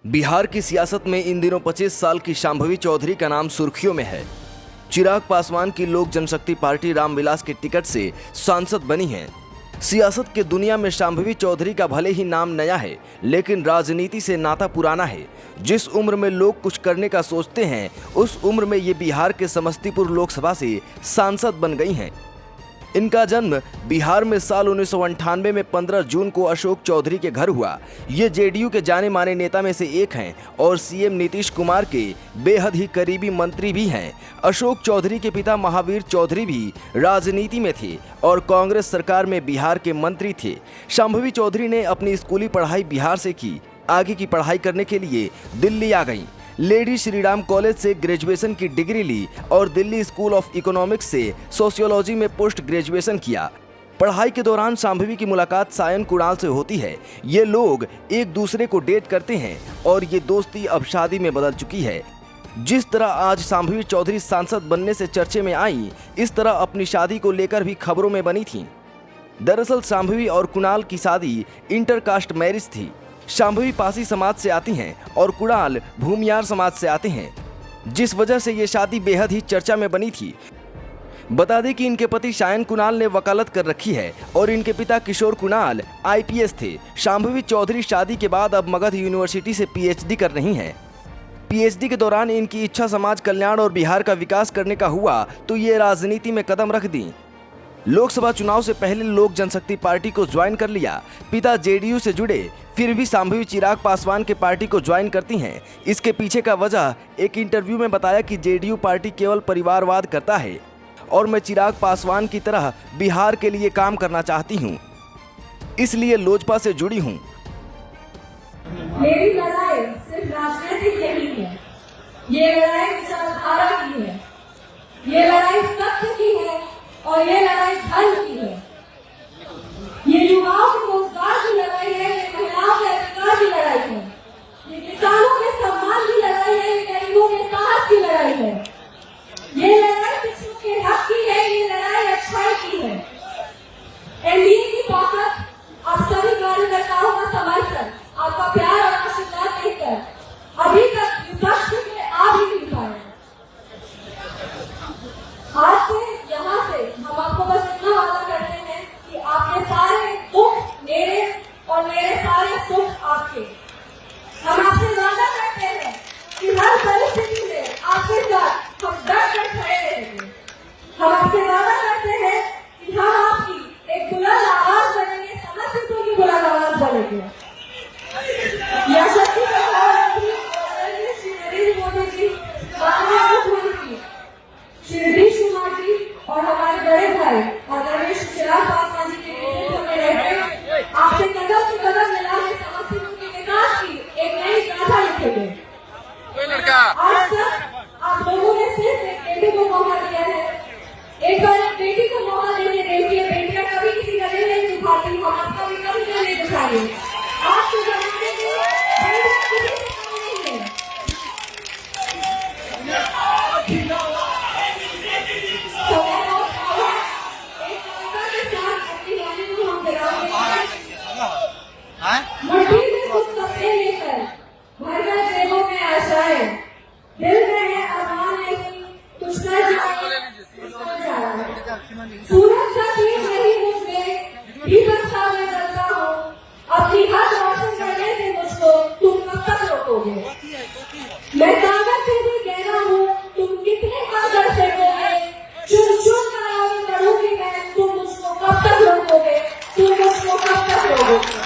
बिहार की सियासत में इन दिनों 25 साल की शांभवी चौधरी का नाम सुर्खियों में है। चिराग पासवान की लोक जनशक्ति पार्टी रामविलास के टिकट से सांसद बनी है। सियासत के दुनिया में शांभवी चौधरी का भले ही नाम नया है, लेकिन राजनीति से नाता पुराना है। जिस उम्र में लोग कुछ करने का सोचते हैं, उस उम्र में ये बिहार के समस्तीपुर लोकसभा से सांसद बन गई हैं। इनका जन्म बिहार में साल 1998 में 15 जून को अशोक चौधरी के घर हुआ। ये जेडीयू के जाने माने नेता में से एक हैं और सीएम नीतीश कुमार के बेहद ही करीबी मंत्री भी हैं। अशोक चौधरी के पिता महावीर चौधरी भी राजनीति में थे और कांग्रेस सरकार में बिहार के मंत्री थे। शांभवी चौधरी ने अपनी स्कूली पढ़ाई बिहार से की। आगे की पढ़ाई करने के लिए दिल्ली आ गईं। लेडी श्रीराम कॉलेज से ग्रेजुएशन की डिग्री ली और दिल्ली स्कूल ऑफ इकोनॉमिक्स से सोशियोलॉजी में पोस्ट ग्रेजुएशन किया। पढ़ाई के दौरान शांभवी की मुलाकात सायन कुणाल से होती है। ये लोग एक दूसरे को डेट करते हैं और ये दोस्ती अब शादी में बदल चुकी है। जिस तरह आज शांभवी चौधरी सांसद बनने से चर्चे में आई, इस तरह अपनी शादी को लेकर भी खबरों में बनी थी। दरअसल शांभवी और कुणाल की शादी इंटरकास्ट मैरिज थी। शांभवी पासी समाज से आती हैं और कुणाल भूमियार समाज से आते हैं, जिस वजह से ये शादी बेहद ही चर्चा में बनी थी। बता दें कि इनके पति सायन कुणाल ने वकालत कर रखी है और इनके पिता किशोर कुणाल आईपीएस थे। शांभवी चौधरी शादी के बाद अब मगध यूनिवर्सिटी से पीएचडी कर रही हैं। पीएचडी के दौरान इनकी इच्छा समाज कल्याण और बिहार का विकास करने का हुआ तो ये राजनीति में कदम रख दी। लोकसभा चुनाव से पहले लोक जनशक्ति पार्टी को ज्वाइन कर लिया। पिता जेडीयू से जुड़े, फिर भी शांभवी चिराग पासवान के पार्टी को ज्वाइन करती हैं। इसके पीछे का वजह एक इंटरव्यू में बताया कि जेडीयू पार्टी केवल परिवारवाद करता है और मैं चिराग पासवान की तरह बिहार के लिए काम करना चाहती हूं, इसलिए लोजपा से जुड़ी हूं। मेरी लड़ाई सिर्फ राजनीतिक नहीं है, ये लड़ाई विचारधारा की है, ये लड़ाई सत्य की है और ये लड़ाई धर्म की है। ये युवाओं के रोजगार की लड़ाई है, ये महिलाओं के अधिकार की लड़ाई है, ये किसानों के सम्मान की लड़ाई है, ये गरीबों के साहस की लड़ाई है, ये लड़ाई पिछड़ों के हक की है, ये लड़ाई अच्छाई की है। एनडीए की ताकत, आप सभी कार्यकर्ताओं का समर्थन, आपका प्यार और आशीर्वाद देखकर अभी तक विपक्ष में आ भी नहीं पाए। आज से यहाँ से हम आपको बस इतना वादा करते हैं कि आपके सारे दुख मेरे और मेरे सारे सुख आपके। हम आपसे वादा करते हैं कि हर परिस्थिति में आपके साथ हम डट कर खड़े रहेंगे। हम आपसे वादा करते हैं कि हम आपकी एक बुलंद आवाज बनेंगे, समस्तीपुर की बुलंद आवाज बनेंगे। यशस्वी प्रधानमंत्री श्री नरेंद्र मोदी जी, माननीय मुख्यमंत्री श्री नीतीश कुमार जी और हमारे बड़े भाई आदरणीय चिराग पासवान जी के नेतृत्व में रहकर आपसे कदम से कदम मिला के समस्तीपुर के विकास की एक नई गाथा लिखेंगे। आज तक आप लोगों ने सिर्फ एक बेटी को मौका दिया है। एक बार एक बेटी को मौका देने देखिए, बेटियां कभी किसी का दिल नहीं दुखाती, हम आपका भी कभी दिल नहीं दुखाएंगे। आज के जमाने में बेटियां किसी से कम नहीं है। मुट्ठी में कुछ सपने लेकर भर कर जेबों में आशाएं, दिल में है अरमान लेकिन कुछ न जाए सूरज सा तेज नहीं मुझ में, भीतर सा मैं डरता हूँ, अपनी हद रोशन करने से मुझको तुम कब तक रोकोगे। मैं सागर से भी कहना हूँ, तुम कितने अंदर से बोगे, चुन चुन कर आगे बढ़ूंगी मैं, तुम मुझको कब तक रोकोगे, तुम मुझको कब तक रोकोगे।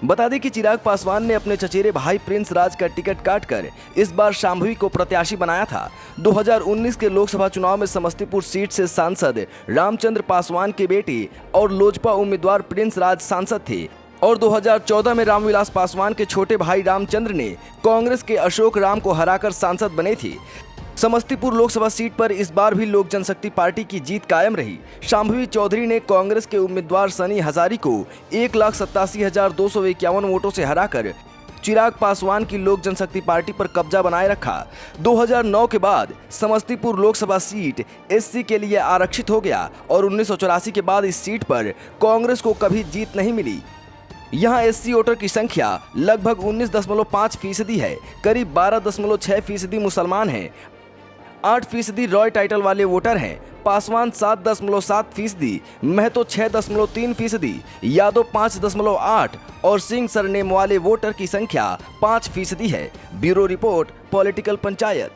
बता दें कि चिराग पासवान ने अपने चचेरे भाई प्रिंस राज का टिकट काटकर इस बार शांभवी को प्रत्याशी बनाया था। 2019 के लोकसभा चुनाव में समस्तीपुर सीट से सांसद रामचंद्र पासवान के बेटे और लोजपा उम्मीदवार प्रिंस राज सांसद थे और 2014 में रामविलास पासवान के छोटे भाई रामचंद्र ने कांग्रेस के अशोक राम को हराकर सांसद बने थे। समस्तीपुर लोकसभा सीट पर इस बार भी लोक जनशक्ति पार्टी की जीत कायम रही। शांभवी चौधरी ने कांग्रेस के उम्मीदवार सनी हजारी को 1,87,251 वोटों से हराकर चिराग पासवान की लोक जनशक्ति पार्टी पर कब्जा बनाए रखा। 2009 के बाद समस्तीपुर लोकसभा सीट एससी के लिए आरक्षित हो गया और 1984 के बाद इस सीट पर कांग्रेस को कभी जीत नहीं मिली। यहाँ एससी वोटर की संख्या लगभग 19.5% है। करीब 12.6% मुसलमान हैं। 8% रॉय टाइटल वाले वोटर हैं। पासवान 7.7%, महतो 6.3%, यादव 5.8% और सिंह सरनेम वाले वोटर की संख्या 5% है। Bureau report, political panchayat.